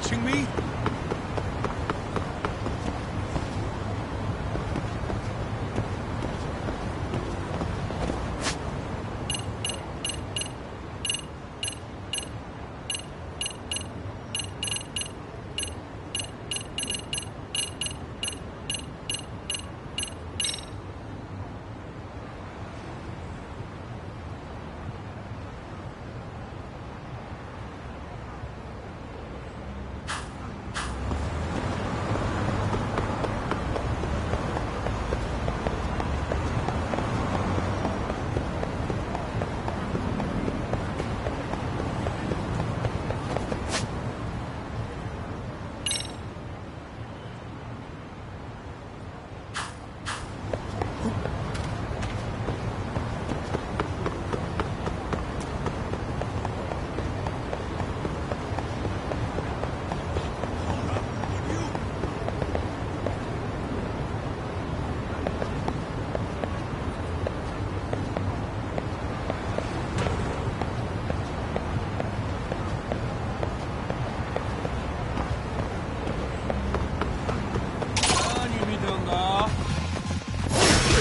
watching me?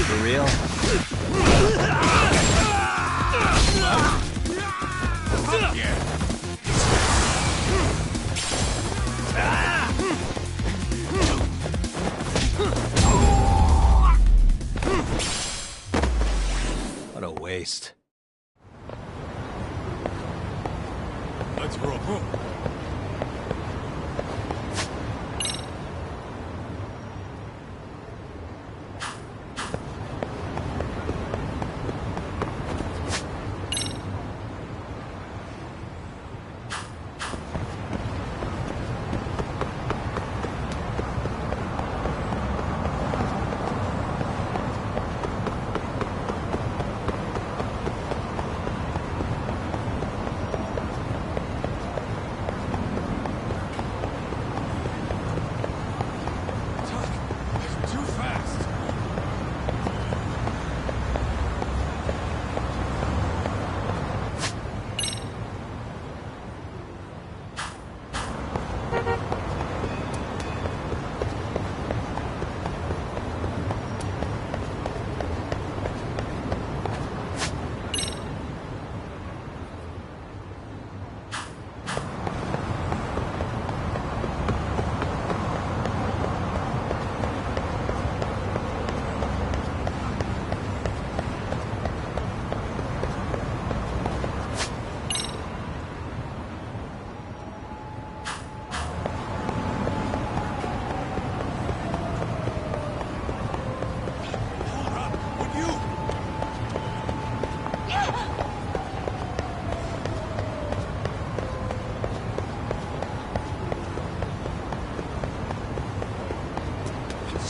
For real? What a waste. Let's roll.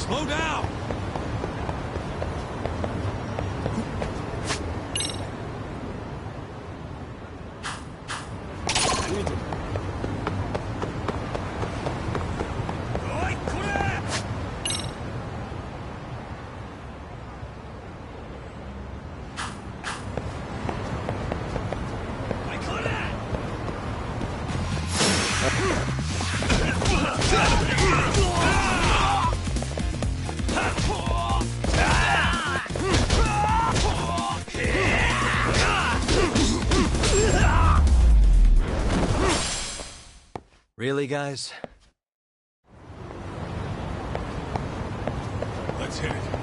Slow down! Really, guys? Let's hit it.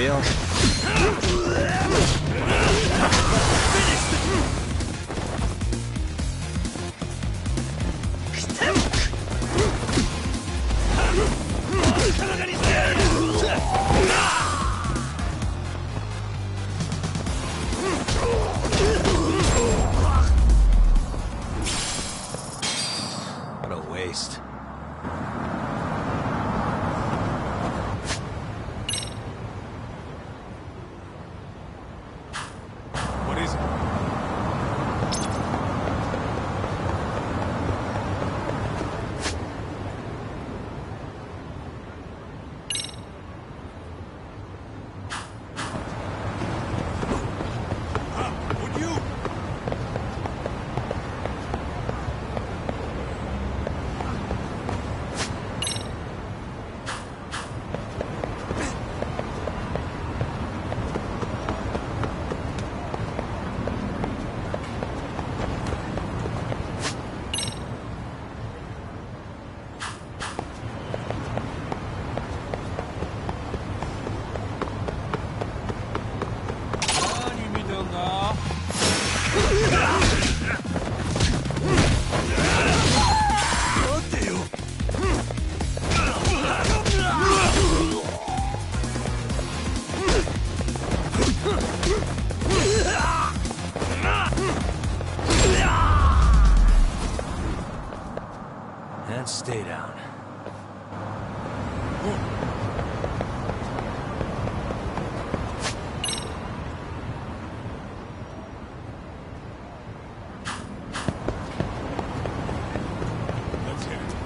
real? What a waste. What is it? Would you? And stay down. Let's hit it.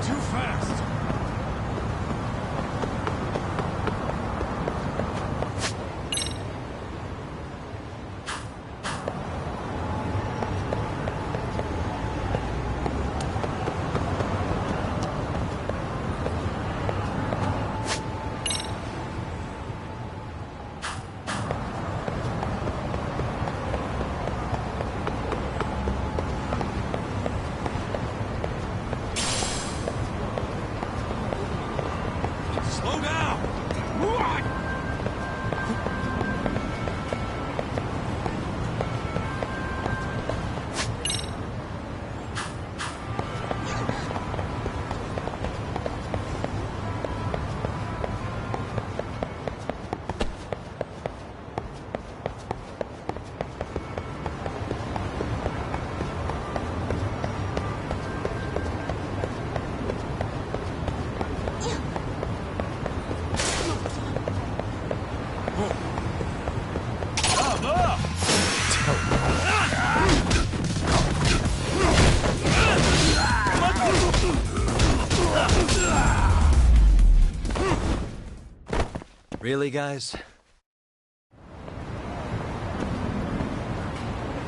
Too fast! Slow down! Really, guys?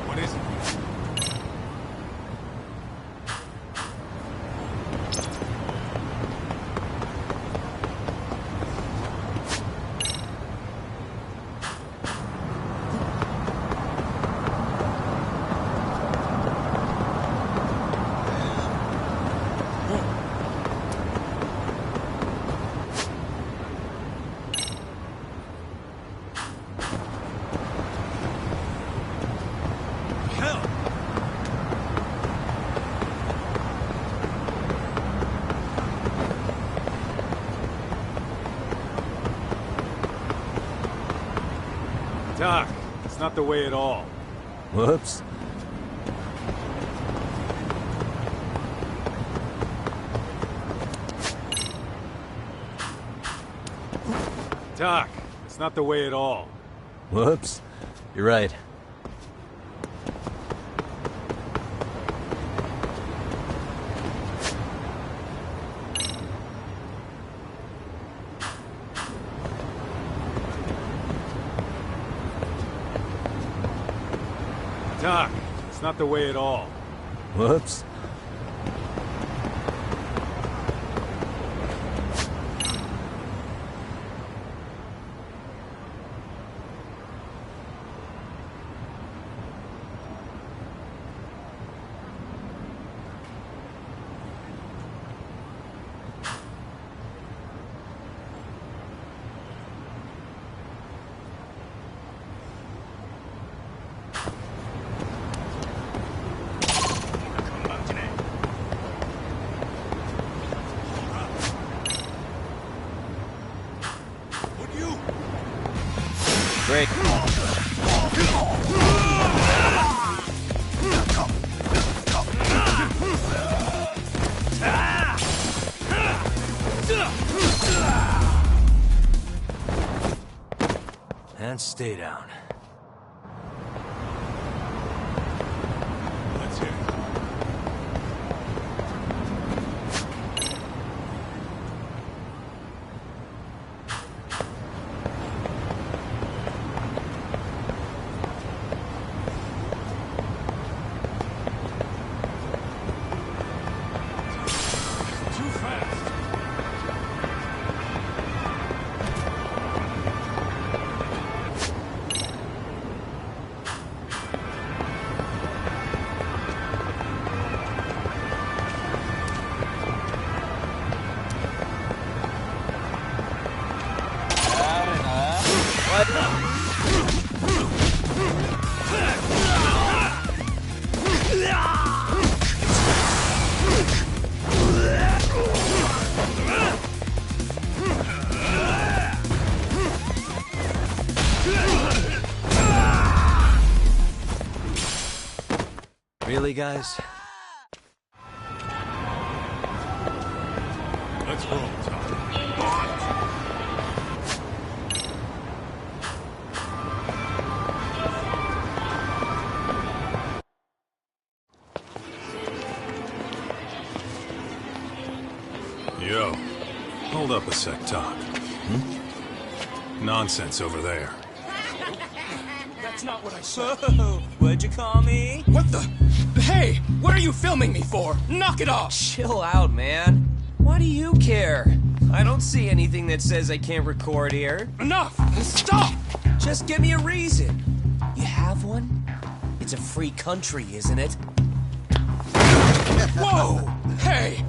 What is it? Doc, it's not the way at all. Whoops. Doc, it's not the way at all. Whoops. You're right. Doc, it's not the way at all. Whoops. Would you? Great. And stay down. Let's hit it. Too fast. Really, guys? Let's roll, Doc. Yo, hold up a sec, Doc. Nonsense over there. That's not what I said. What'd you call me? What the? Hey, what are you filming me for? Knock it off! Chill out, man. Why do you care? I don't see anything that says I can't record here. Enough! Stop! Just give me a reason. You have one? It's a free country, isn't it? Whoa! Hey!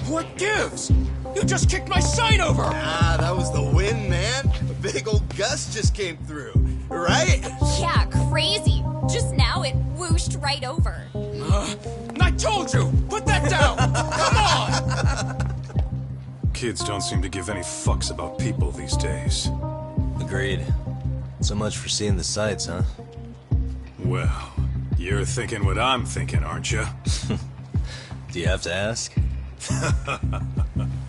What gives? You just kicked my sign over! Ah, that was the wind, man. A big old gust just came through, right? Yeah, crazy. Just now it whooshed right over. I told you! Put that down! Come on! Kids don't seem to give any fucks about people these days. Agreed. So much for seeing the sights, huh? Well, you're thinking what I'm thinking, aren't you? Do you have to ask?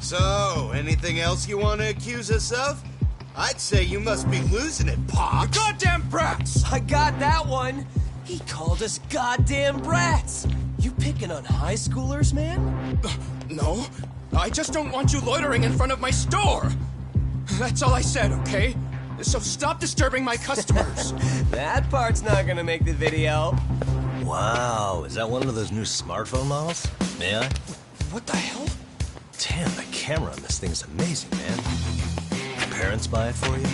So, anything else you want to accuse us of? I'd say you must be losing it, Pops. Goddamn brats! I got that one. He called us goddamn brats. You picking on high schoolers, man? No, I just don't want you loitering in front of my store. That's all I said, okay? So stop disturbing my customers. That part's not gonna make the video. Wow, is that one of those new smartphone models? May I? What the hell? Damn, the camera on this thing's amazing, man. Your parents buy it for you?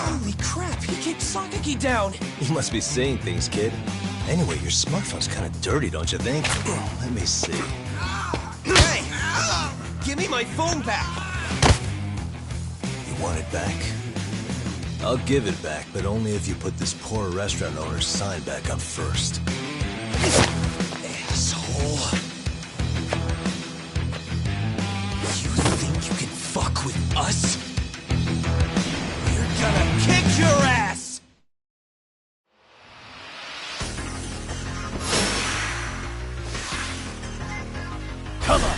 Holy crap, he kicked Sakaki down. You must be seeing things, kid. Anyway, your smartphone's kind of dirty, don't you think? Let me see. Hey! Give me my phone back! You want it back? I'll give it back, but only if you put this poor restaurant owner's sign back up first. Asshole. You think you can fuck with us? We're gonna kick your ass! Come on!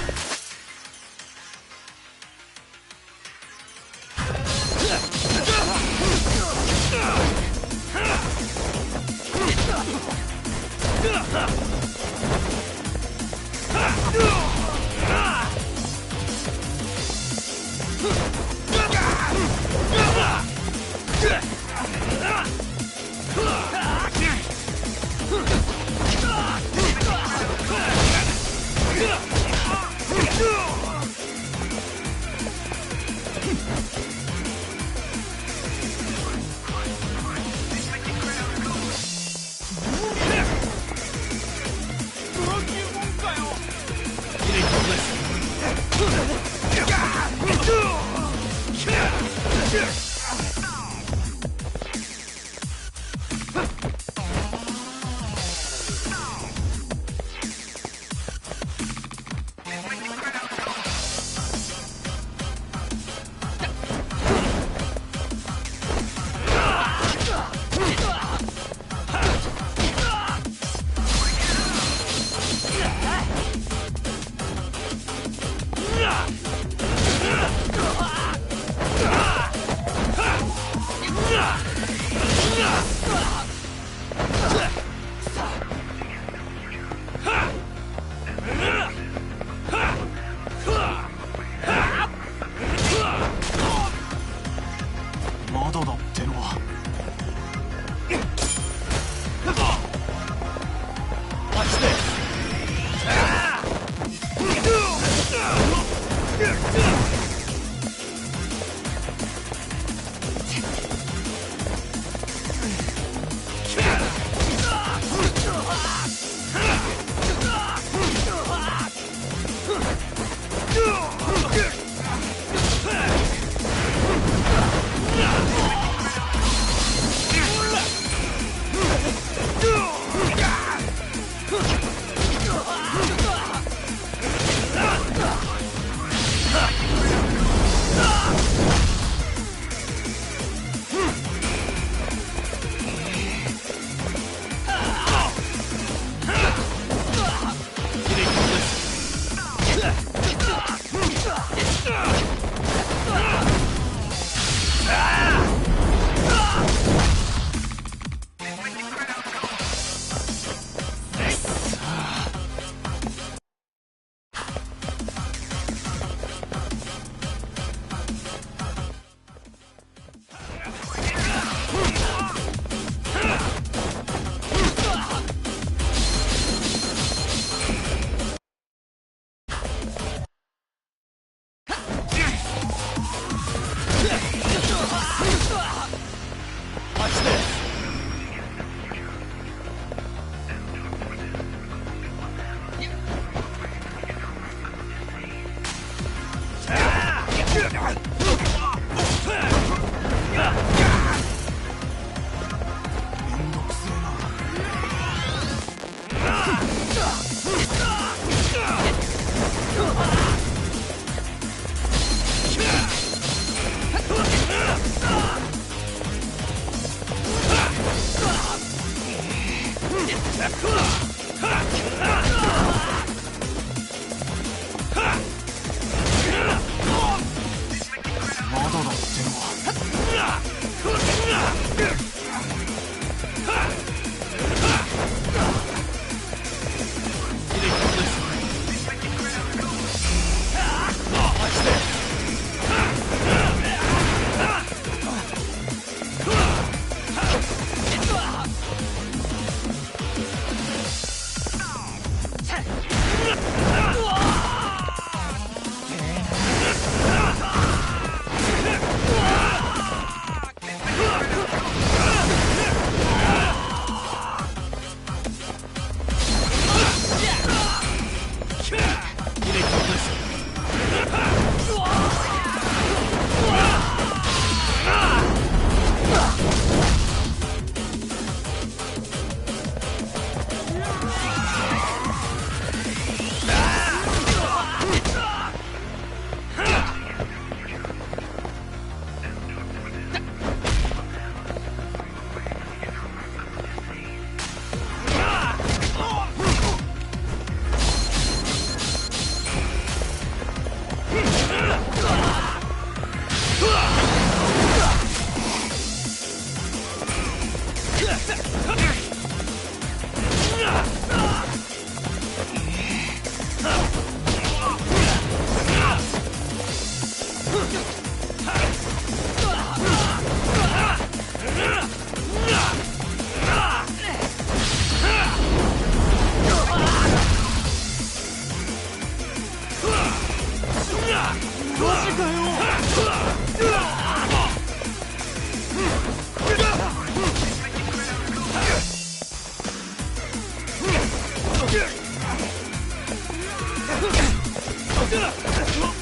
Ugh!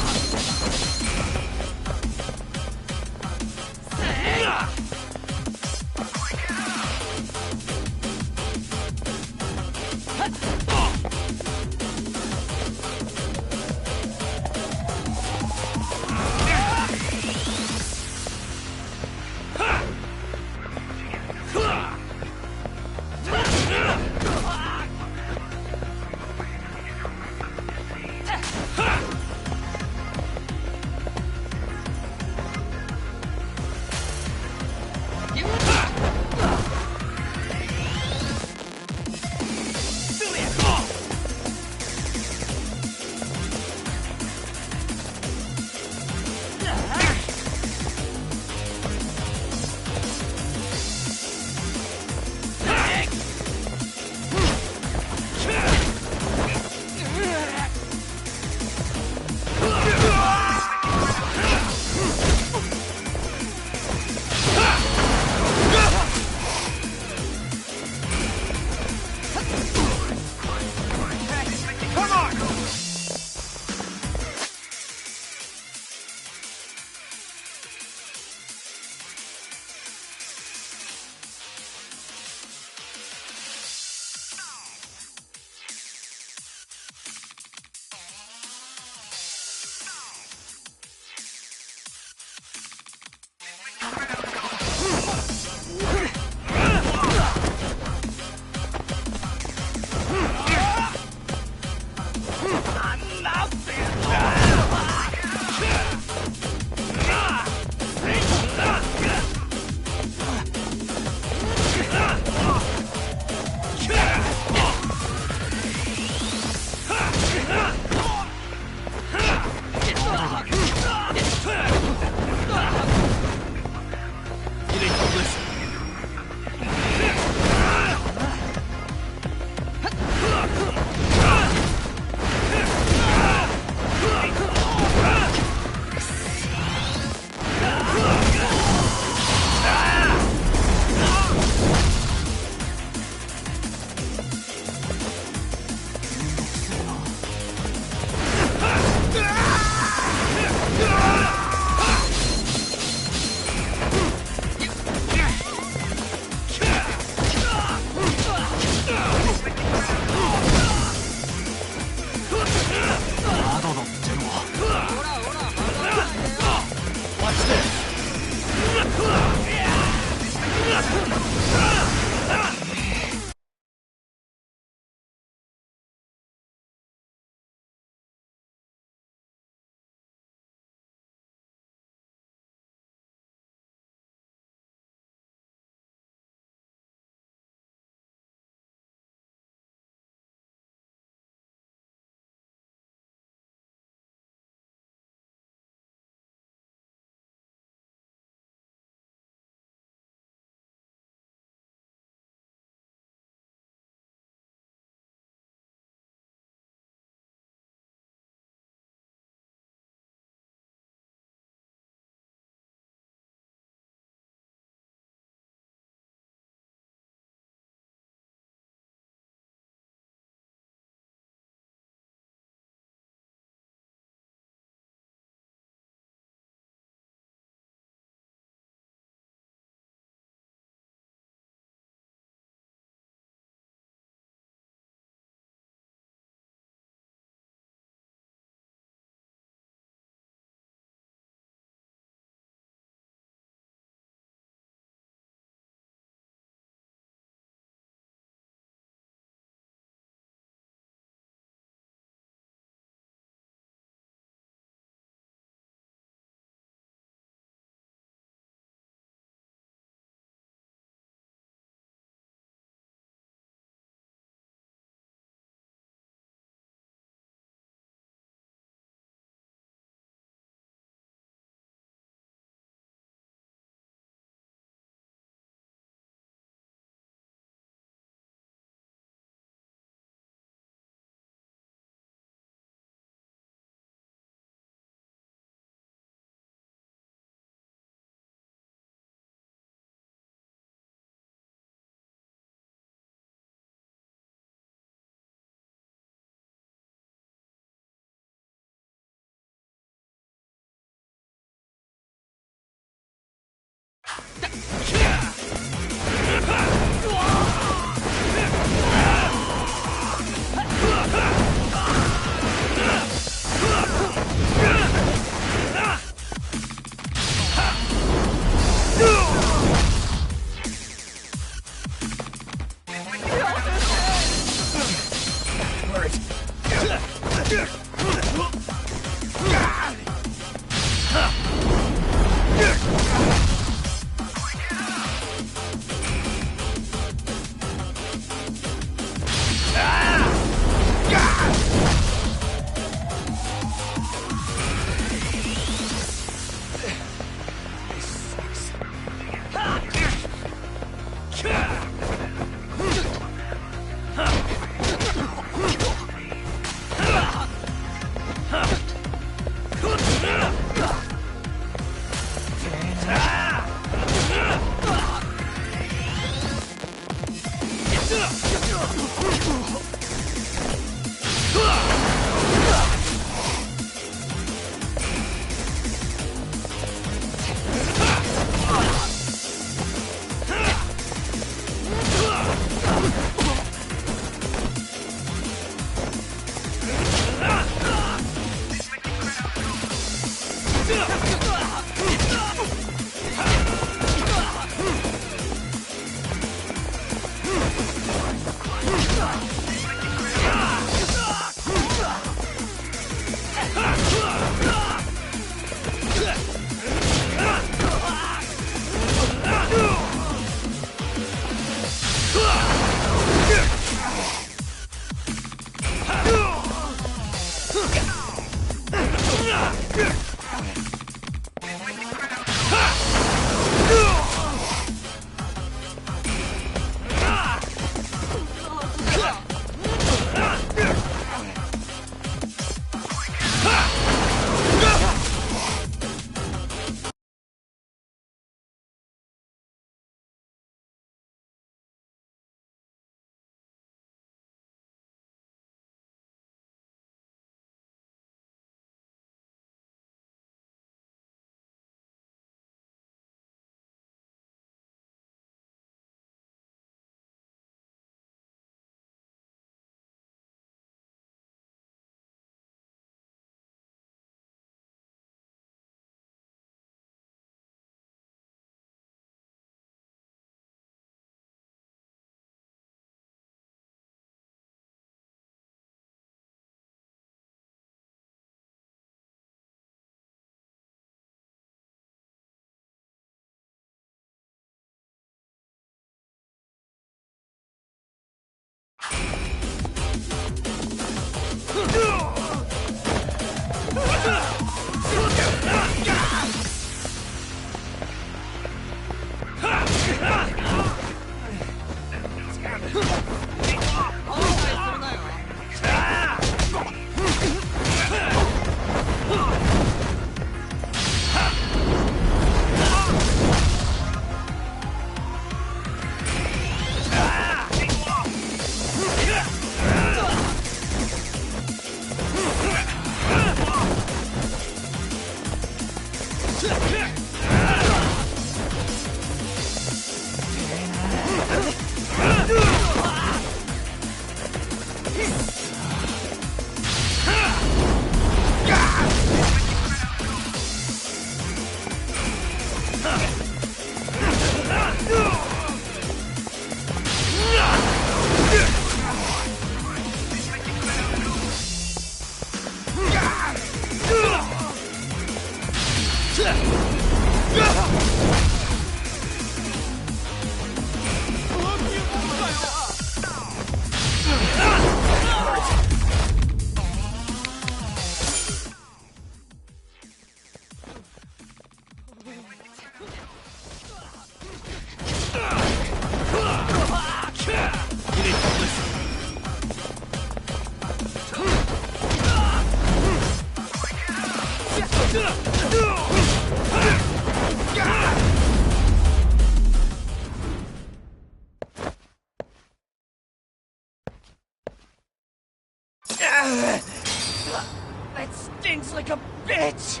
That stings like a bitch!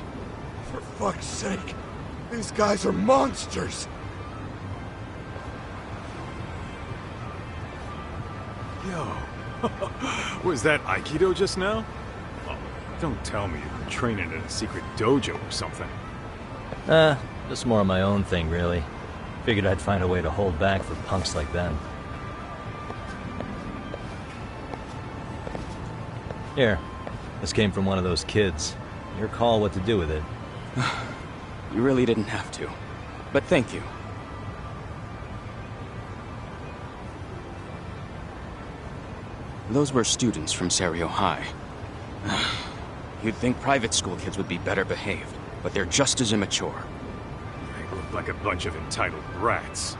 For fuck's sake, these guys are monsters! Yo, was that Aikido just now? Oh, don't tell me you were training in a secret dojo or something. Just more of my own thing, really. Figured I'd find a way to hold back for punks like them. Here, this came from one of those kids. Your call what to do with it. You really didn't have to. But thank you. Those were students from Serio High. You'd think private school kids would be better behaved, but they're just as immature. They look like a bunch of entitled brats.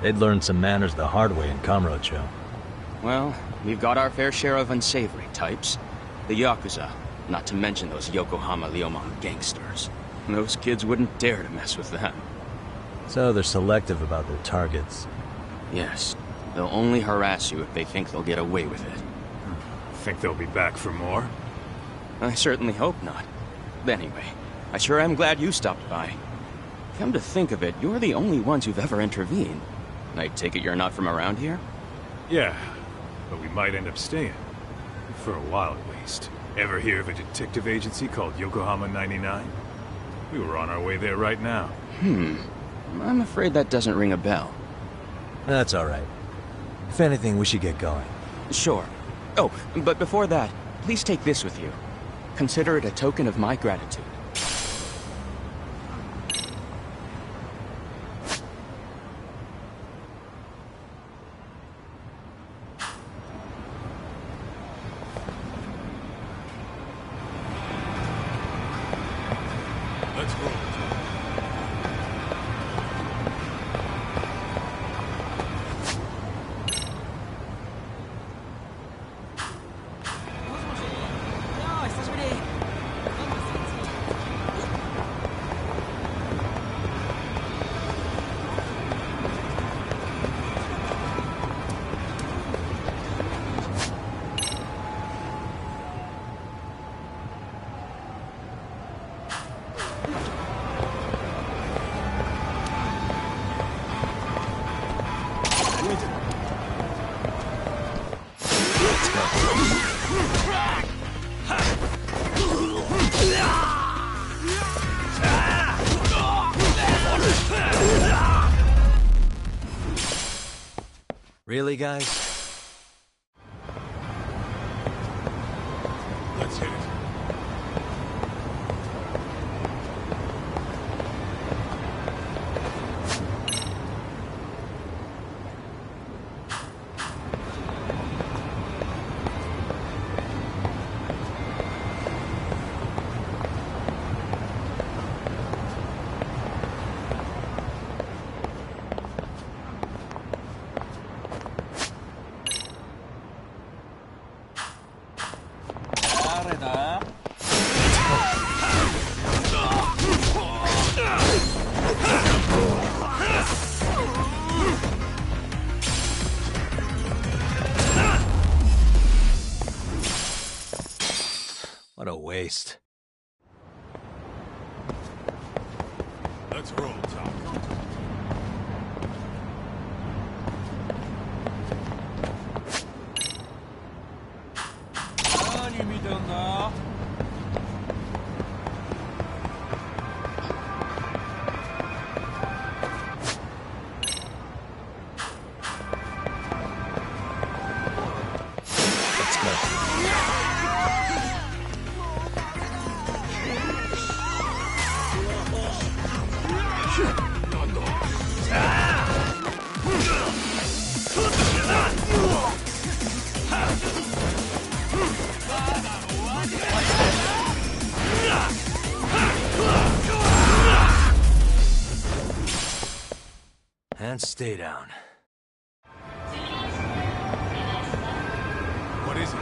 They'd learned some manners the hard way in Kamurocho. Well, we've got our fair share of unsavory types. The Yakuza, not to mention those Yokohama Liomon gangsters. Those kids wouldn't dare to mess with them. So they're selective about their targets. Yes, they'll only harass you if they think they'll get away with it. Think they'll be back for more? I certainly hope not. But anyway, I sure am glad you stopped by. Come to think of it, you're the only ones who've ever intervened. I take it you're not from around here? Yeah, but we might end up staying. For a while at least. Ever hear of a detective agency called Yokohama 99? We were on our way there right now. I'm afraid that doesn't ring a bell. That's alright. If anything, we should get going. Sure. Oh, but before that, please take this with you. Consider it a token of my gratitude. Let's roll. Really, guys? Let's hit it. What a waste. Let's roll, Tom. Let's go. And stay down. What is it?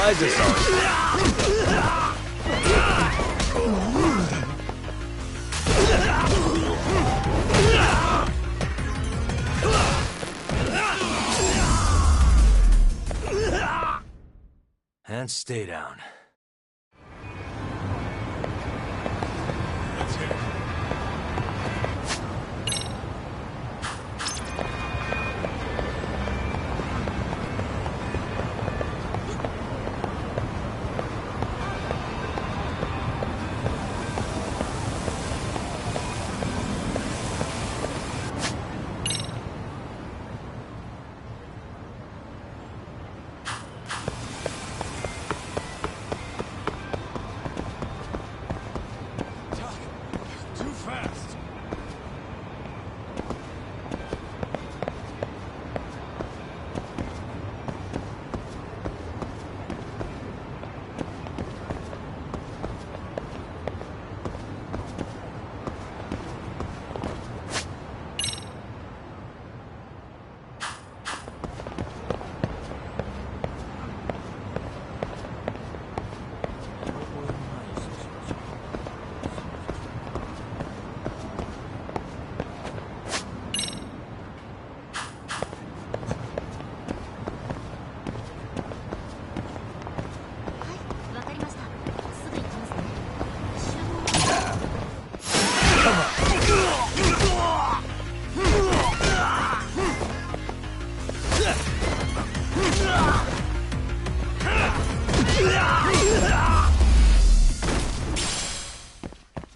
Why is this all? And stay down. That's it. Too fast.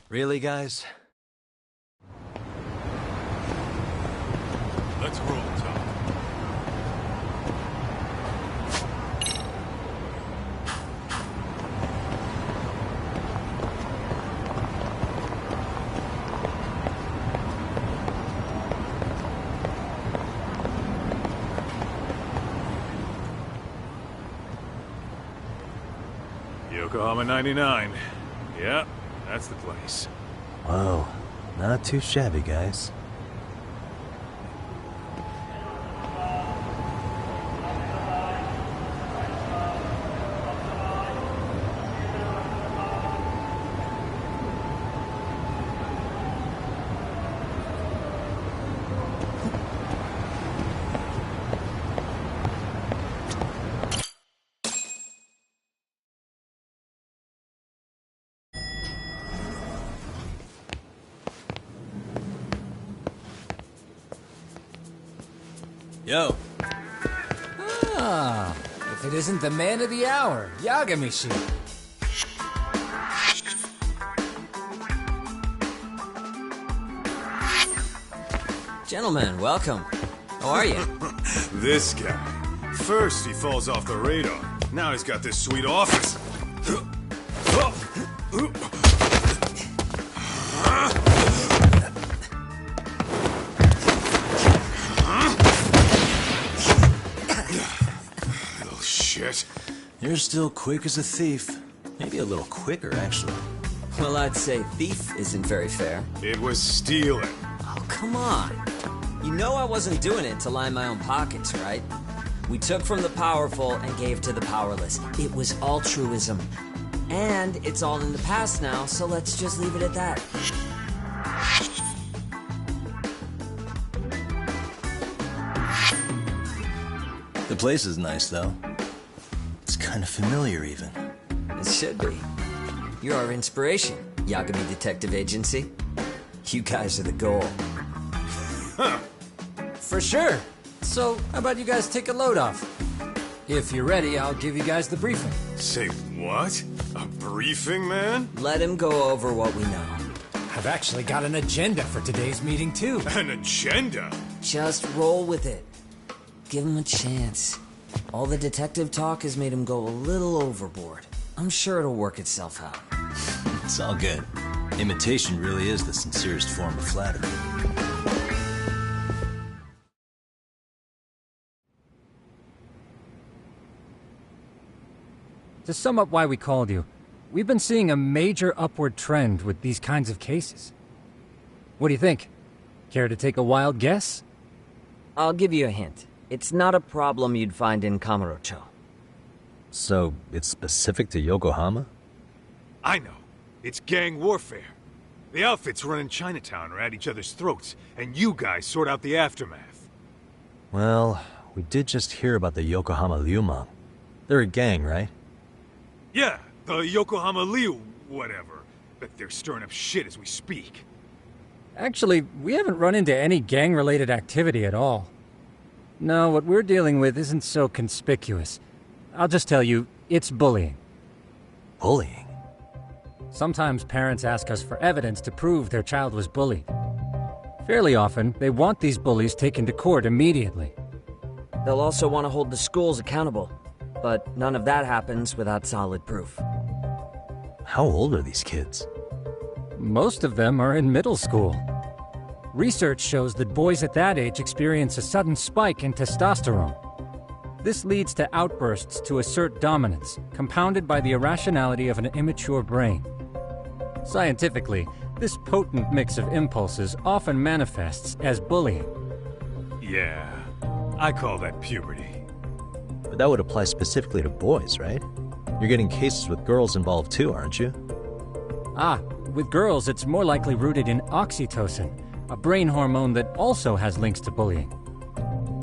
Really, guys? Let's roll, Tom. Yokohama 99. Yeah, that's the place. Whoa, not too shabby, guys. Yo, Ah, if it isn't the man of the hour, Yagami-shi. Gentlemen, welcome. How are you? This guy. First he falls off the radar. Now he's got this sweet office. Little shit. you're still quick as a thief. Maybe a little quicker, actually. Well, I'd say thief isn't very fair. It was stealing. Oh, come on. You know I wasn't doing it to line my own pockets, right? We took from the powerful and gave to the powerless. It was altruism. And it's all in the past now, so let's just leave it at that. The place is nice, though. It's kind of familiar, even. It should be. You're our inspiration, Yagami Detective Agency. You guys are the goal. For sure. So, how about you guys take a load off? If you're ready, I'll give you guys the briefing. Say what? A briefing, man? Let him go over what we know. I've actually got an agenda for today's meeting, too. An agenda? Just roll with it. Give him a chance. All the detective talk has made him go a little overboard. I'm sure it'll work itself out. It's all good. Imitation really is the sincerest form of flattery. To sum up why we called you, we've been seeing a major upward trend with these kinds of cases. What do you think? Care to take a wild guess? I'll give you a hint. It's not a problem you'd find in Kamurocho. So, it's specific to Yokohama? I know. It's gang warfare. The outfits running Chinatown are at each other's throats, and you guys sort out the aftermath. Well, we did just hear about the Yokohama Liumang. They're a gang, right? Yeah, the Yokohama Liu whatever. But they're stirring up shit as we speak. Actually, we haven't run into any gang-related activity at all. No, what we're dealing with isn't so conspicuous. I'll just tell you, it's bullying. Bullying? Sometimes parents ask us for evidence to prove their child was bullied. Fairly often, they want these bullies taken to court immediately. They'll also want to hold the schools accountable, but none of that happens without solid proof. How old are these kids? Most of them are in middle school. Research shows that boys at that age experience a sudden spike in testosterone. This leads to outbursts to assert dominance, compounded by the irrationality of an immature brain. Scientifically, this potent mix of impulses often manifests as bullying. Yeah, I call that puberty. But that would apply specifically to boys, right? You're getting cases with girls involved too, aren't you? Ah, with girls it's more likely rooted in oxytocin, a brain hormone that also has links to bullying.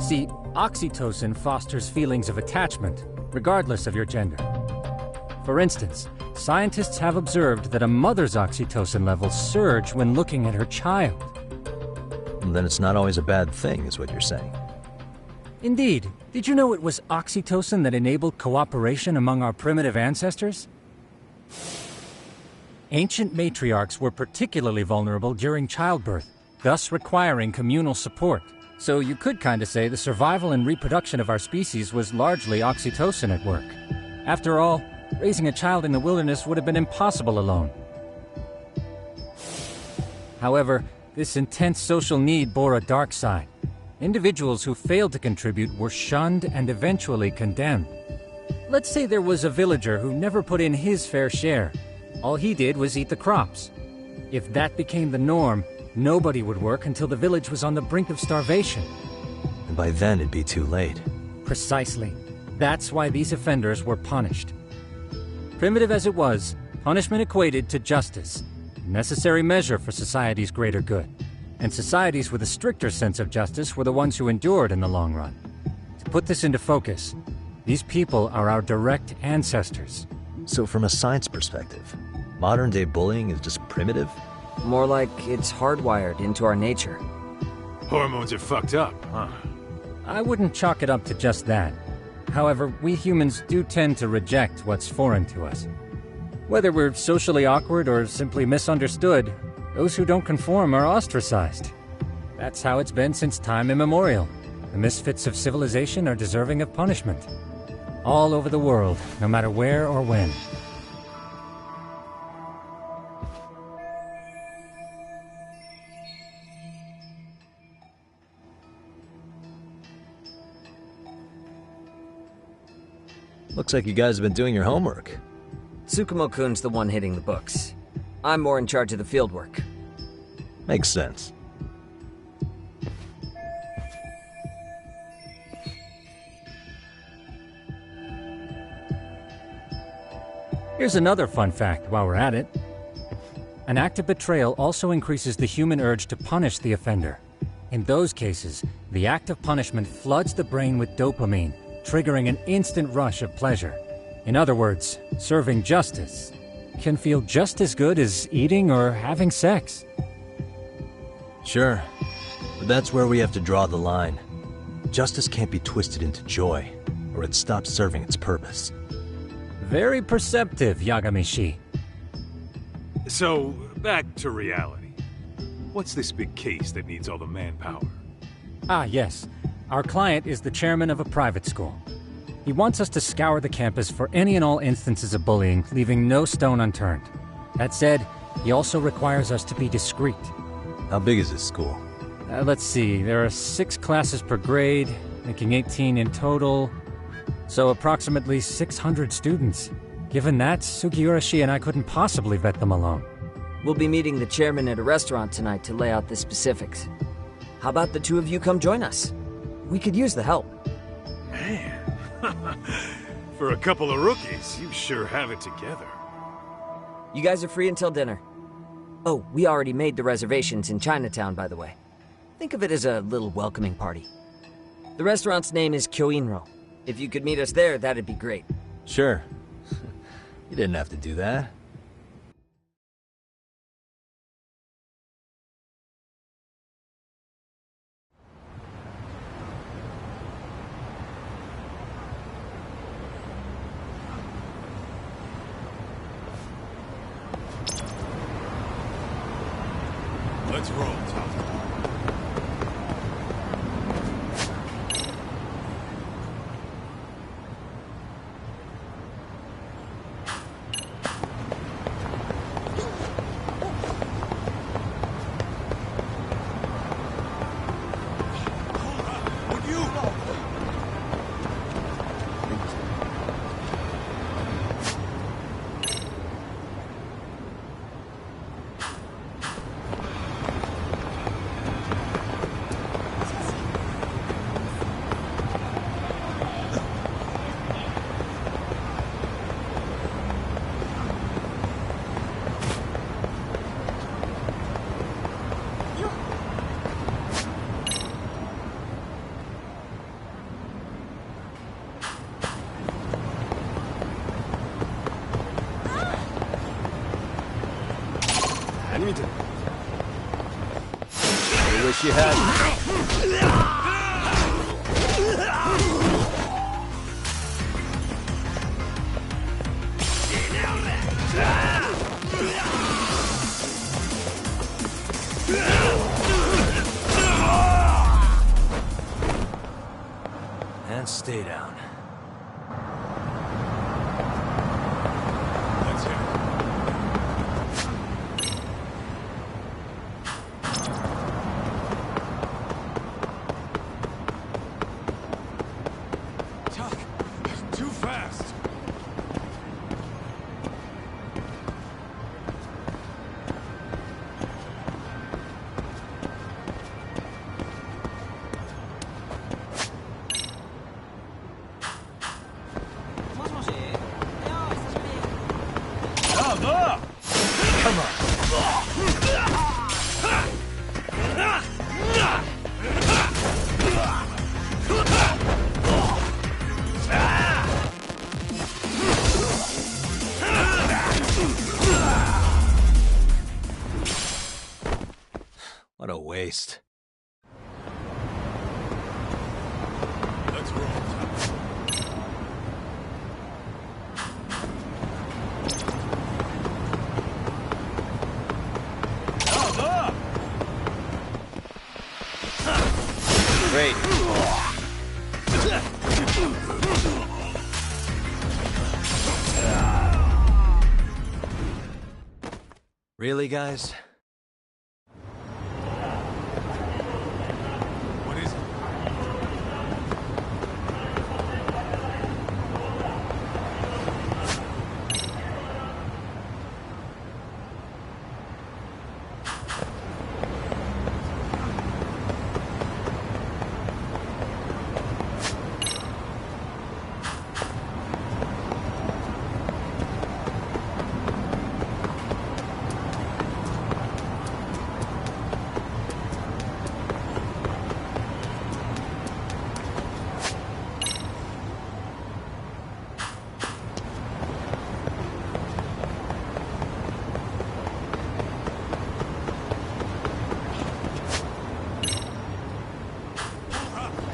See, oxytocin fosters feelings of attachment, regardless of your gender. For instance, scientists have observed that a mother's oxytocin levels surge when looking at her child. Then it's not always a bad thing, is what you're saying. Indeed. Did you know it was oxytocin that enabled cooperation among our primitive ancestors? Ancient matriarchs were particularly vulnerable during childbirth, thus requiring communal support. So you could kinda say the survival and reproduction of our species was largely oxytocin at work. After all, raising a child in the wilderness would have been impossible alone. However, this intense social need bore a dark side. Individuals who failed to contribute were shunned and eventually condemned. Let's say there was a villager who never put in his fair share. All he did was eat the crops. If that became the norm, nobody would work until the village was on the brink of starvation. And by then it'd be too late. Precisely. That's why these offenders were punished. Primitive as it was, punishment equated to justice, a necessary measure for society's greater good. And societies with a stricter sense of justice were the ones who endured in the long run. To put this into focus, these people are our direct ancestors. So from a science perspective, modern-day bullying is just primitive? More like it's hardwired into our nature. Hormones are fucked up, huh? I wouldn't chalk it up to just that. However, we humans do tend to reject what's foreign to us. Whether we're socially awkward or simply misunderstood, those who don't conform are ostracized. That's how it's been since time immemorial. The misfits of civilization are deserving of punishment. All over the world, no matter where or when. Looks like you guys have been doing your homework. Tsukumo-kun's the one hitting the books. I'm more in charge of the field work. Makes sense. Here's another fun fact while we're at it. An act of betrayal also increases the human urge to punish the offender. In those cases, the act of punishment floods the brain with dopamine, triggering an instant rush of pleasure. In other words, serving justice can feel just as good as eating or having sex. Sure, but that's where we have to draw the line. Justice can't be twisted into joy, or it stops serving its purpose. Very perceptive, Yagamishi. So, back to reality. What's this big case that needs all the manpower? Ah, yes. Our client is the chairman of a private school. He wants us to scour the campus for any and all instances of bullying, leaving no stone unturned. That said, he also requires us to be discreet. How big is this school? Let's see, there are 6 classes per grade, making 18 in total. So approximately 600 students. Given that, Sugiurashi and I couldn't possibly vet them alone. We'll be meeting the chairman at a restaurant tonight to lay out the specifics. How about the two of you come join us? We could use the help. Man. For a couple of rookies, you sure have it together. You guys are free until dinner. Oh, we already made the reservations in Chinatown, by the way. Think of it as a little welcoming party. The restaurant's name is Kyoinro. If you could meet us there, that'd be great. Sure. You didn't have to do that. Let's roll, Tom. I wish you hadn't. And stay down. Let's hit it. Tuck, too fast. Come on. What a waste. Let's roll, Tuck. Great. Really, guys? What is it?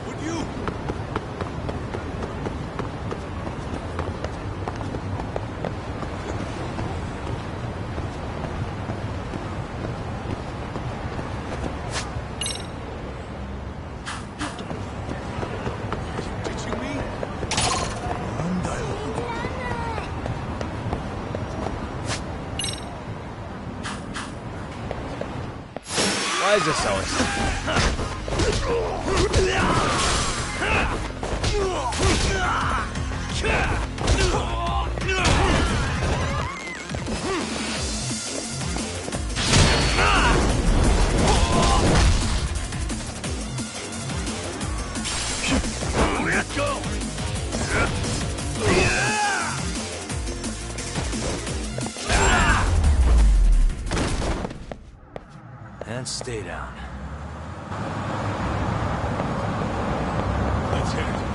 Would you? Ditching me? Why is this always... Let's go! And stay down. Let's hit it.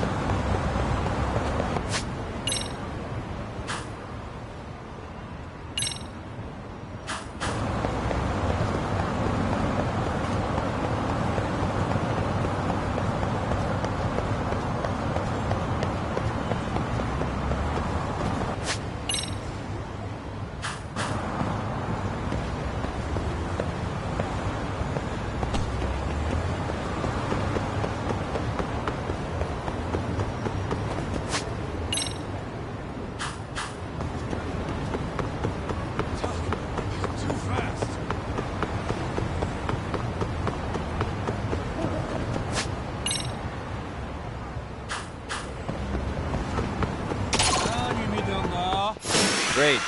Great.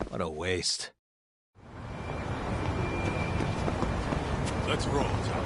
What a waste. Let's roll, Tom.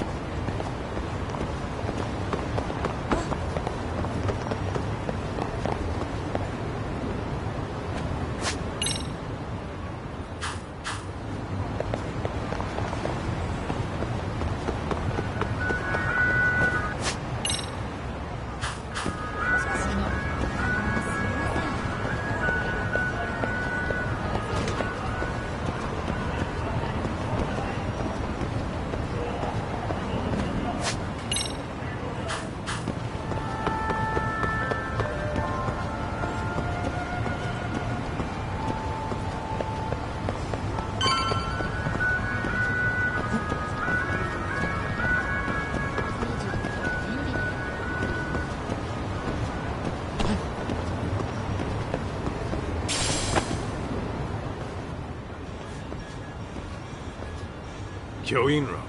Kyoinro.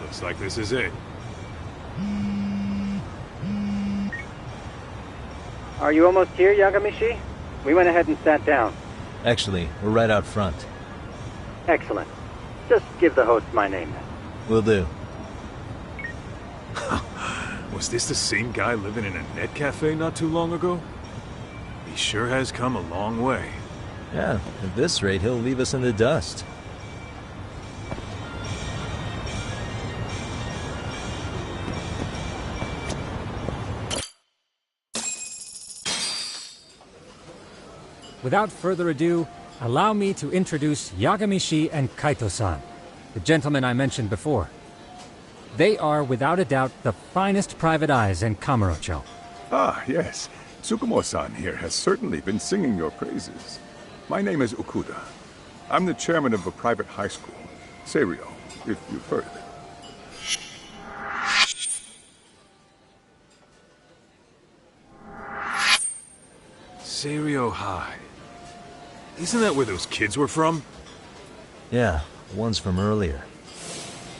Looks like this is it. Are you almost here, Yagamishi? We went ahead and sat down. Actually, we're right out front. Excellent. Just give the host my name. Will do. Was this the same guy living in a net cafe not too long ago? He sure has come a long way. Yeah, at this rate, he'll leave us in the dust. Without further ado, allow me to introduce Yagamishi and Kaito-san, the gentlemen I mentioned before. They are, without a doubt, the finest private eyes in Kamurocho. Ah, yes. Tsukumo-san here has certainly been singing your praises. My name is Ukuda. I'm the chairman of a private high school, Seiryo, if you've heard of it. Seiryo High. Isn't that where those kids were from? Yeah, the ones from earlier.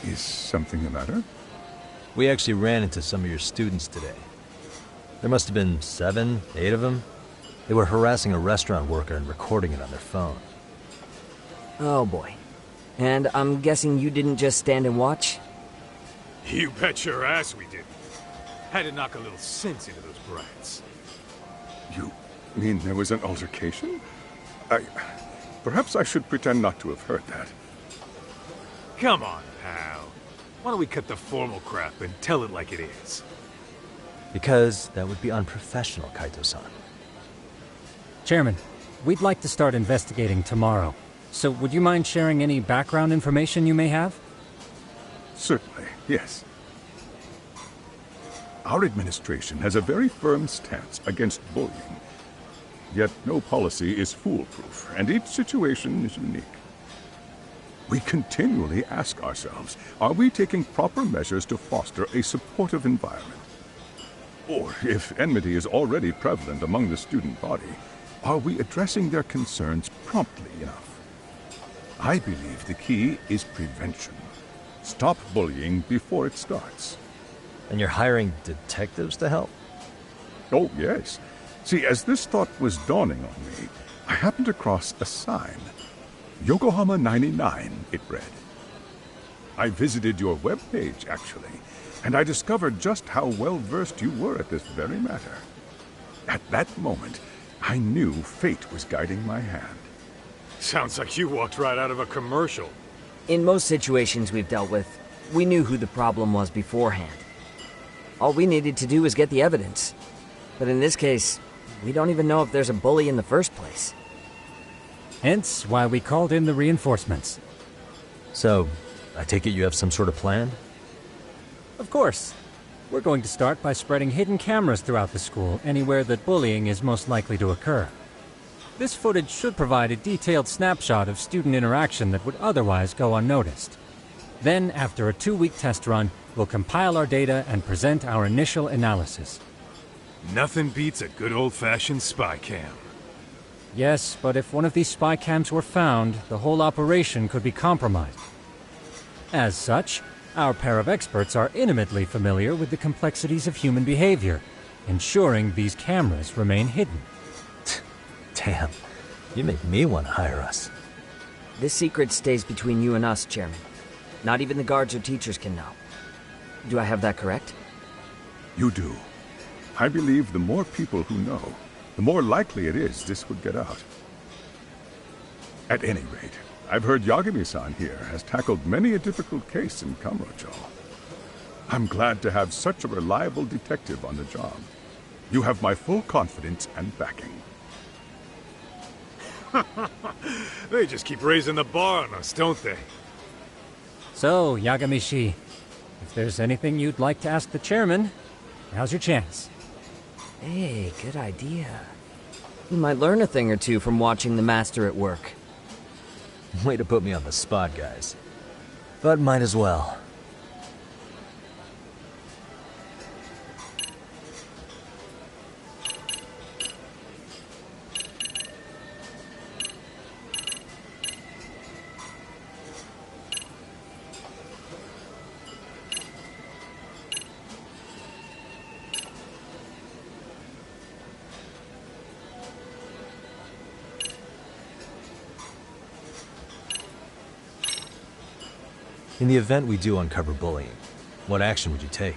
Is something the matter? We actually ran into some of your students today. There must have been 7, 8 of them. They were harassing a restaurant worker and recording it on their phone. Oh boy. And I'm guessing you didn't just stand and watch? You bet your ass we did. Had to knock a little sense into those brats. You mean there was an altercation? Perhaps I should pretend not to have heard that. Come on, pal. Why don't we cut the formal crap and tell it like it is? Because that would be unprofessional, Kaito-san. Chairman, we'd like to start investigating tomorrow. So would you mind sharing any background information you may have? Certainly, yes. Our administration has a very firm stance against bullying. Yet no policy is foolproof, and each situation is unique. We continually ask ourselves, are we taking proper measures to foster a supportive environment? Or, if enmity is already prevalent among the student body, are we addressing their concerns promptly enough? I believe the key is prevention. Stop bullying before it starts. And you're hiring detectives to help? Oh, yes. See, as this thought was dawning on me, I happened across a sign. Yokohama 99, it read. I visited your webpage, actually, and I discovered just how well-versed you were at this very matter. At that moment, I knew fate was guiding my hand. Sounds like you walked right out of a commercial. In most situations we've dealt with, we knew who the problem was beforehand. All we needed to do was get the evidence. But in this case, we don't even know if there's a bully in the first place. Hence why we called in the reinforcements. So, I take it you have some sort of plan? Of course. We're going to start by spreading hidden cameras throughout the school, anywhere that bullying is most likely to occur. This footage should provide a detailed snapshot of student interaction that would otherwise go unnoticed. Then, after a 2-week test run, we'll compile our data and present our initial analysis. Nothing beats a good old-fashioned spy cam. Yes, but if one of these spy cams were found, the whole operation could be compromised. As such, our pair of experts are intimately familiar with the complexities of human behavior, ensuring these cameras remain hidden. Damn, you make me want to hire us. This secret stays between you and us, Chairman. Not even the guards or teachers can know. Do I have that correct? You do. I believe the more people who know, the more likely it is this would get out. At any rate, I've heard Yagami-san here has tackled many a difficult case in Kamurocho. I'm glad to have such a reliable detective on the job. You have my full confidence and backing. They just keep raising the bar on us, don't they? So, Yagami-shi, if there's anything you'd like to ask the chairman, now's your chance. Hey, good idea. You might learn a thing or two from watching the master at work. Way to put me on the spot, guys. But might as well. In the event we do uncover bullying, what action would you take?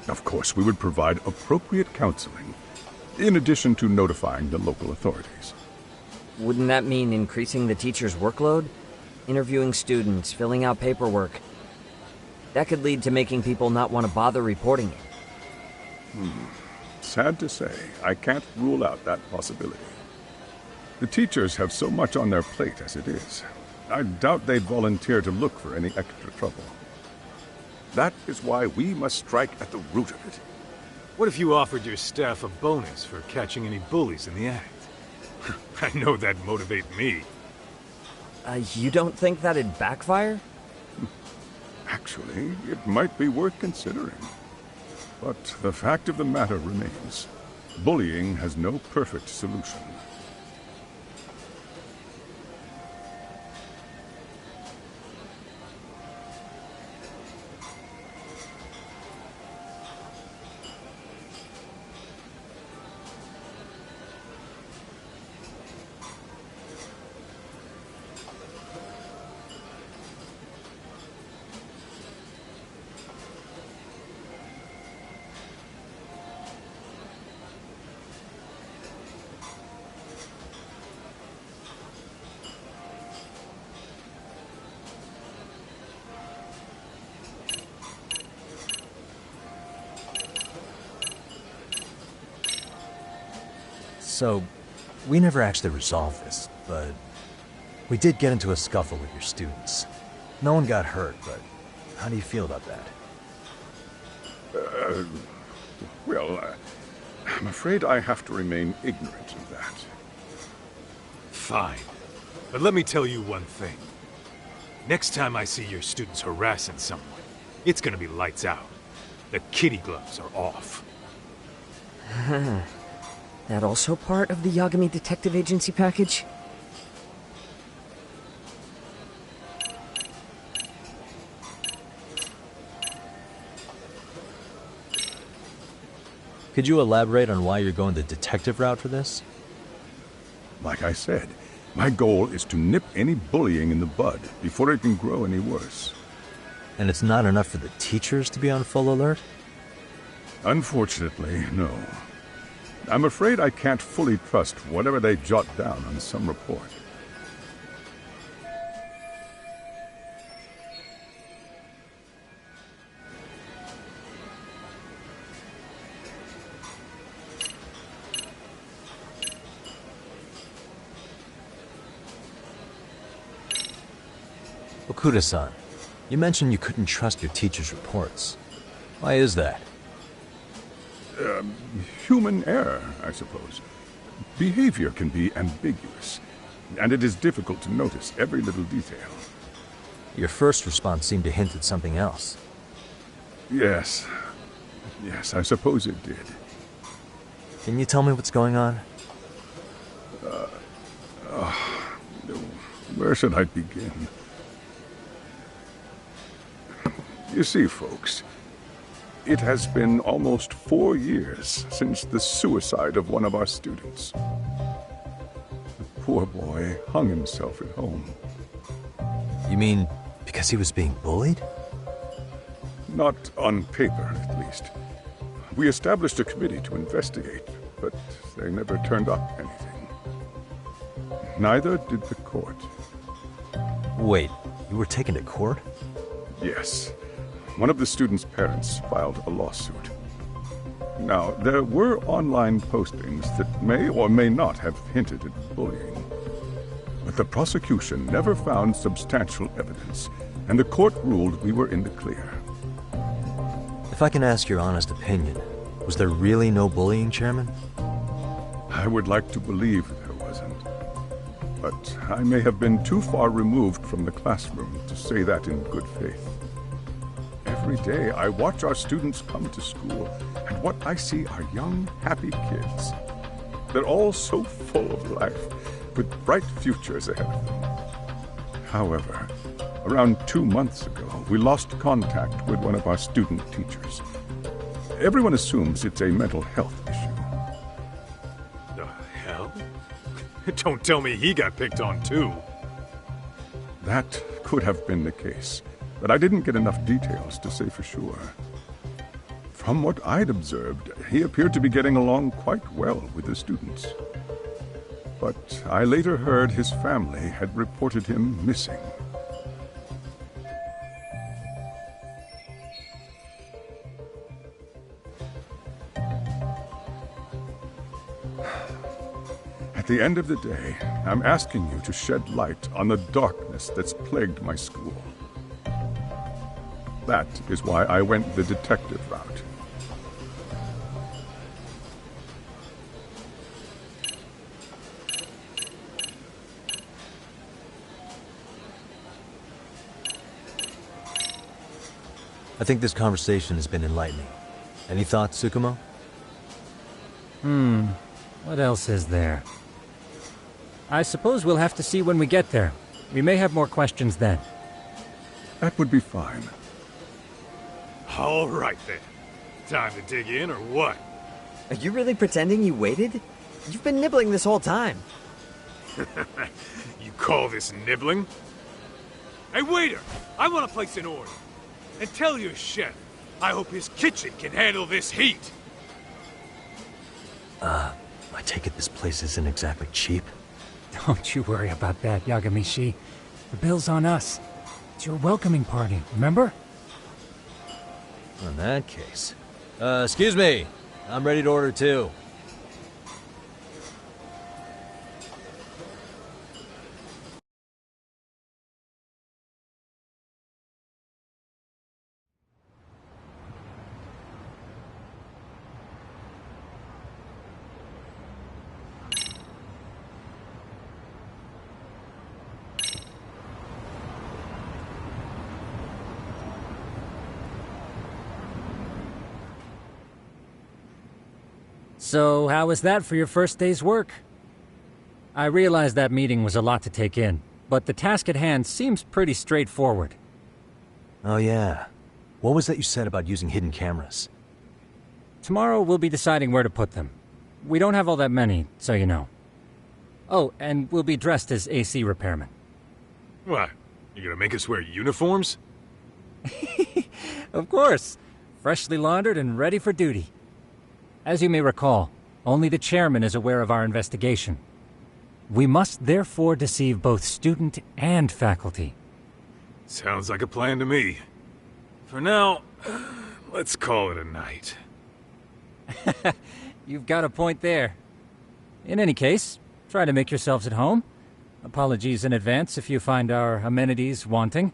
Of course, we would provide appropriate counseling, in addition to notifying the local authorities. Wouldn't that mean increasing the teacher's workload? Interviewing students, filling out paperwork. That could lead to making people not want to bother reporting it. Sad to say, I can't rule out that possibility. The teachers have so much on their plate as it is. I doubt they'd volunteer to look for any extra trouble. That is why we must strike at the root of it. What if you offered your staff a bonus for catching any bullies in the act? I know that'd motivate me. You don't think that'd backfire? Actually, it might be worth considering. But the fact of the matter remains. Bullying has no perfect solution. So, we never actually resolved this, but we did get into a scuffle with your students. No one got hurt, but how do you feel about that? I'm afraid I have to remain ignorant of that. Fine. But let me tell you one thing. Next time I see your students harassing someone, it's gonna be lights out. The kitty gloves are off. That also part of the Yagami Detective Agency package? Could you elaborate on why you're going the detective route for this? Like I said, My goal is to nip any bullying in the bud before it can grow any worse. And it's not enough for the teachers to be on full alert? Unfortunately, no. I'm afraid I can't fully trust whatever they jot down on some report. Okuda-san, you mentioned you couldn't trust your teacher's reports. Why is that? Human error, I suppose. Behavior can be ambiguous, and it is difficult to notice every little detail. Your first response seemed to hint at something else. Yes. Yes, I suppose it did. Can you tell me what's going on? Where should I begin? You see, folks, it has been almost 4 years since the suicide of one of our students. The poor boy hung himself at home. You mean because he was being bullied? Not on paper, at least. We established a committee to investigate, but they never turned up anything. Neither did the court. Wait, you were taken to court? Yes. One of the students' parents filed a lawsuit. Now, there were online postings that may or may not have hinted at bullying. But the prosecution never found substantial evidence, and the court ruled we were in the clear. If I can ask your honest opinion, was there really no bullying, Chairman? I would like to believe there wasn't. But I may have been too far removed from the classroom to say that in good faith. Every day I watch our students come to school, and what I see are young, happy kids. They're all so full of life, with bright futures ahead of them. However, around 2 months ago, we lost contact with one of our student teachers. Everyone assumes it's a mental health issue. The hell? Don't tell me he got picked on too. That could have been the case, but I didn't get enough details to say for sure. From what I'd observed, he appeared to be getting along quite well with the students. But I later heard his family had reported him missing. At the end of the day, I'm asking you to shed light on the darkness that's plagued my school. That is why I went the detective route. I think this conversation has been enlightening. Any thoughts, Tsukumo? What else is there? I suppose we'll have to see when we get there. We may have more questions then. That would be fine. All right then. Time to dig in or what? Are you really pretending you waited? You've been nibbling this whole time. You call this nibbling? Hey waiter, I want to place an order. And tell your chef, I hope his kitchen can handle this heat. I take it this place isn't exactly cheap? Don't you worry about that, Yagamishi. The bill's on us. It's your welcoming party, remember? In that case. Excuse me. I'm ready to order too. So, how was that for your first day's work? I realize that meeting was a lot to take in, but the task at hand seems pretty straightforward. Oh yeah. What was that you said about using hidden cameras? Tomorrow we'll be deciding where to put them. We don't have all that many, so you know. Oh, and we'll be dressed as AC repairmen. What? You gonna make us wear uniforms? Of course. Freshly laundered and ready for duty. As you may recall, only the chairman is aware of our investigation. We must therefore deceive both student and faculty. Sounds like a plan to me. For now, let's call it a night. You've got a point there. In any case, try to make yourselves at home. Apologies in advance if you find our amenities wanting.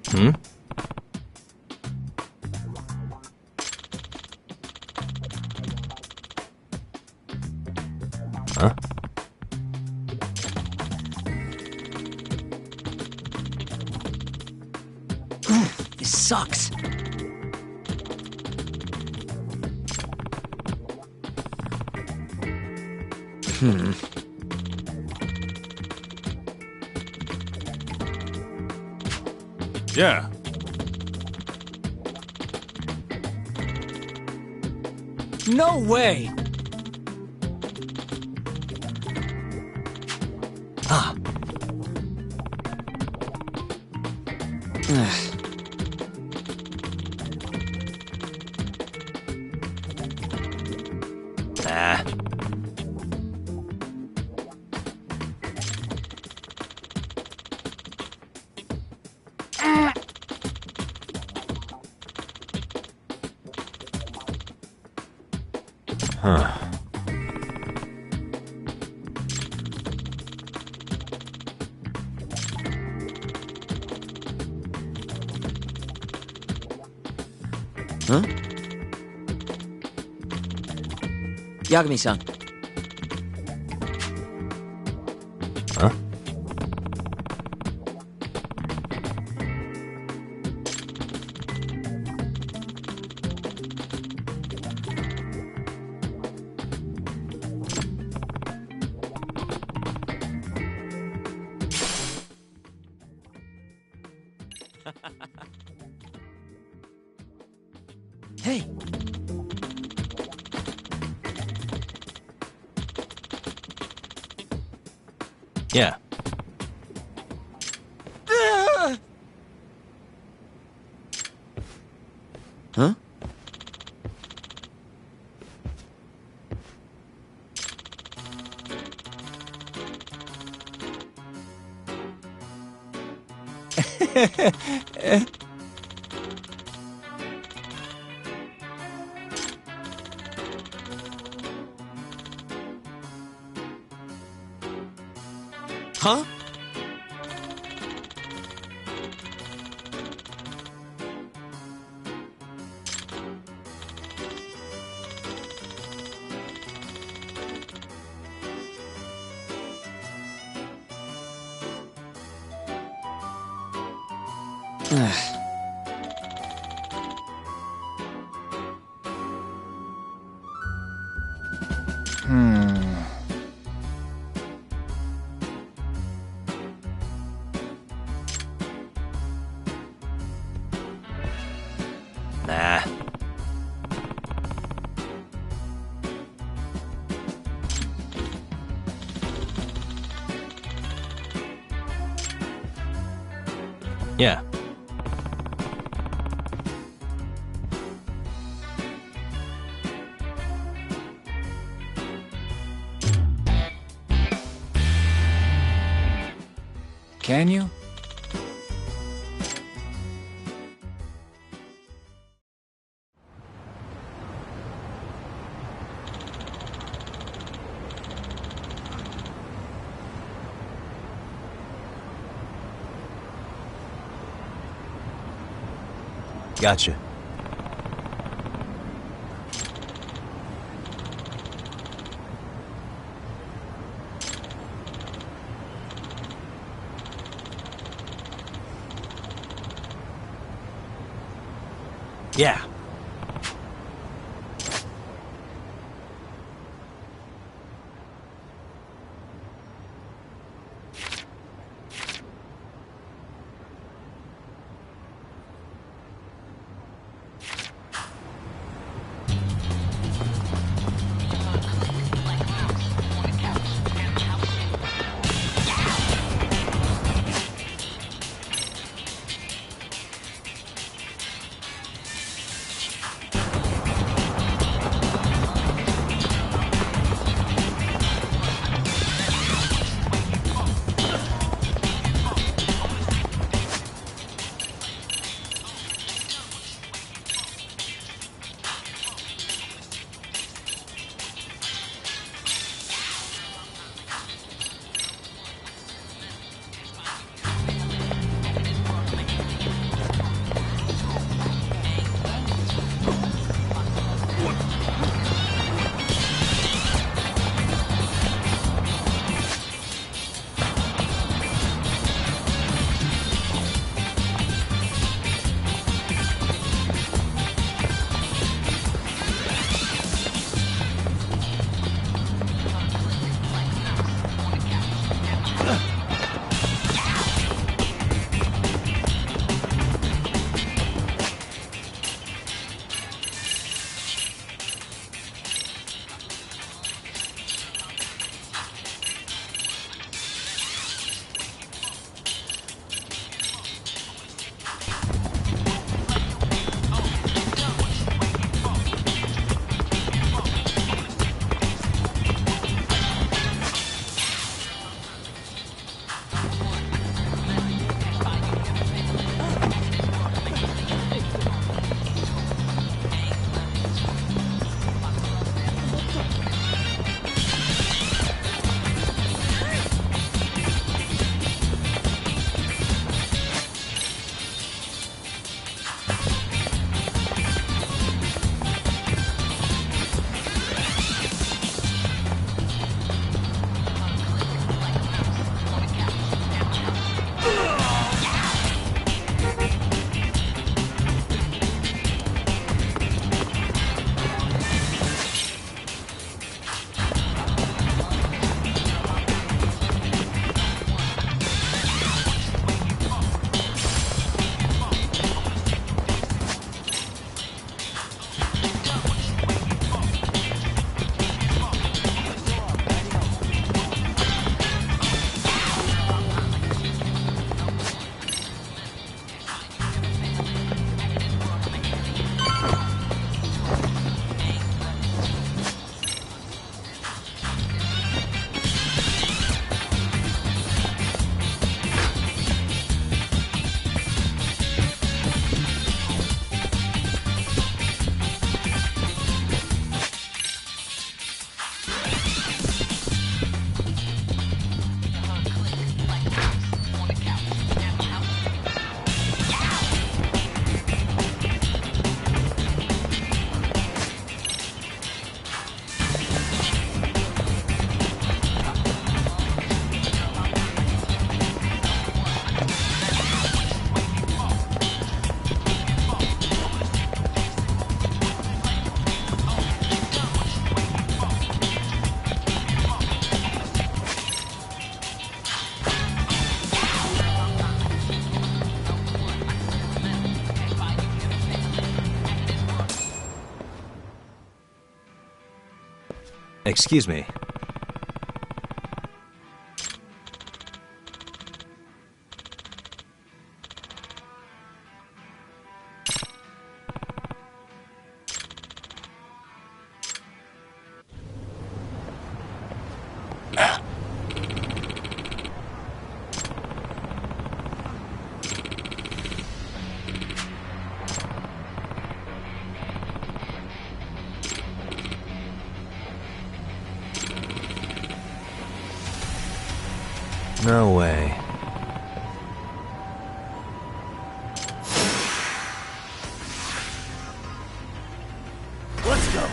Hmm? Huh? This sucks. Yeah. No way! Ah. Nah. Huh. Huh? Yagami-san. Huh? Hey! Yeah. Huh? Huh? Nah. Yeah. Can you? Gotcha. Yeah. Excuse me. No way. Let's go.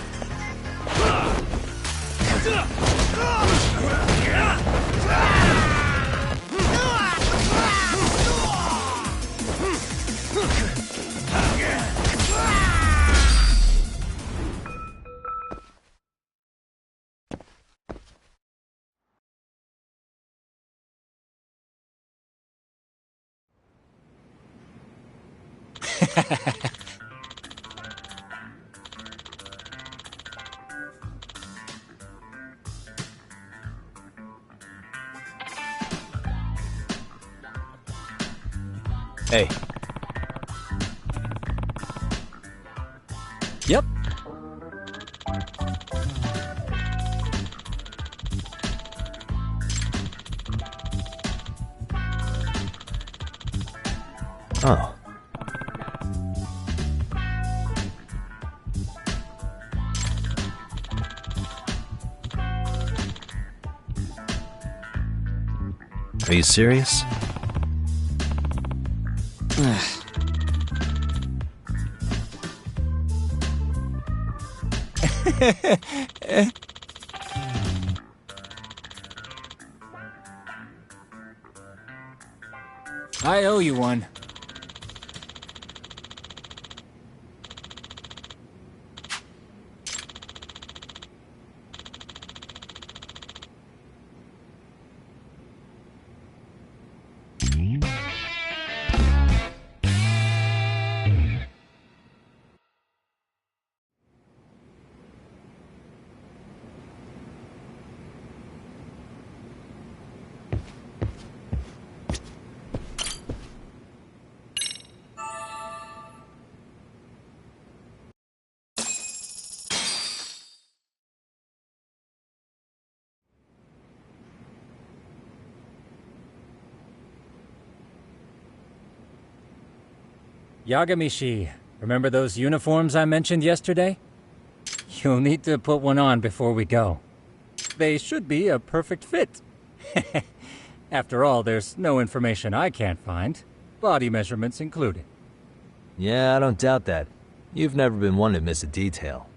Hey. Yep. Oh. Are you serious? I owe you one. Yagamishi, remember those uniforms I mentioned yesterday? You'll need to put one on before we go. They should be a perfect fit. After all, there's no information I can't find, body measurements included. Yeah, I don't doubt that. You've never been one to miss a detail.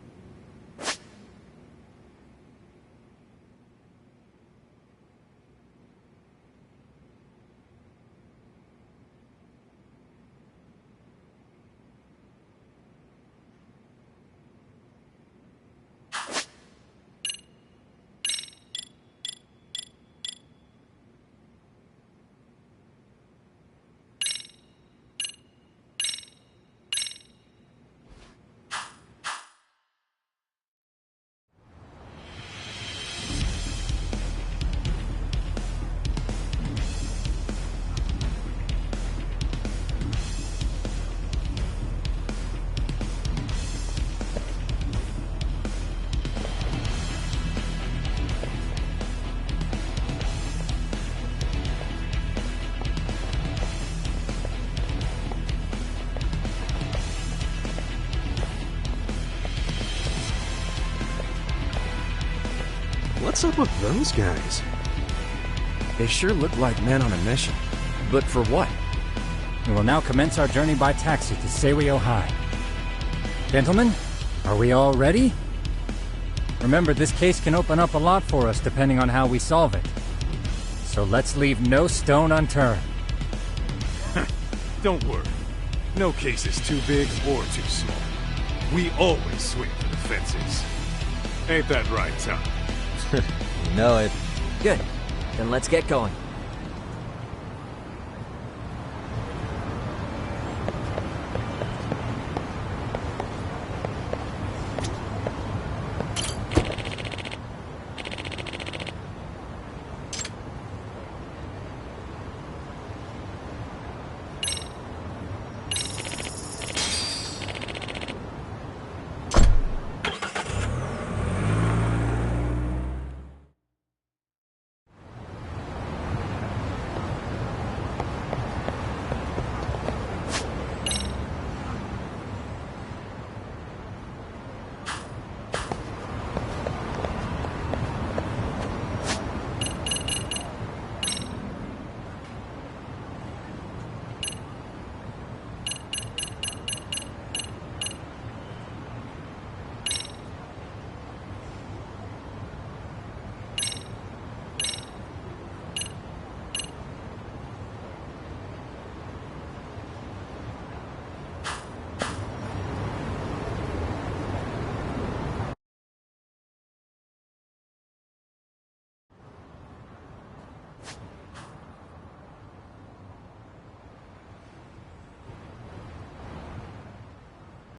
What's up with those guys? They sure look like men on a mission. But for what? We will now commence our journey by taxi to Seirio High. Gentlemen, are we all ready? Remember, this case can open up a lot for us depending on how we solve it. So let's leave no stone unturned. Don't worry. No case is too big or too small. We always swing for the fences. Ain't that right, Tom? You know it. Good. Then let's get going.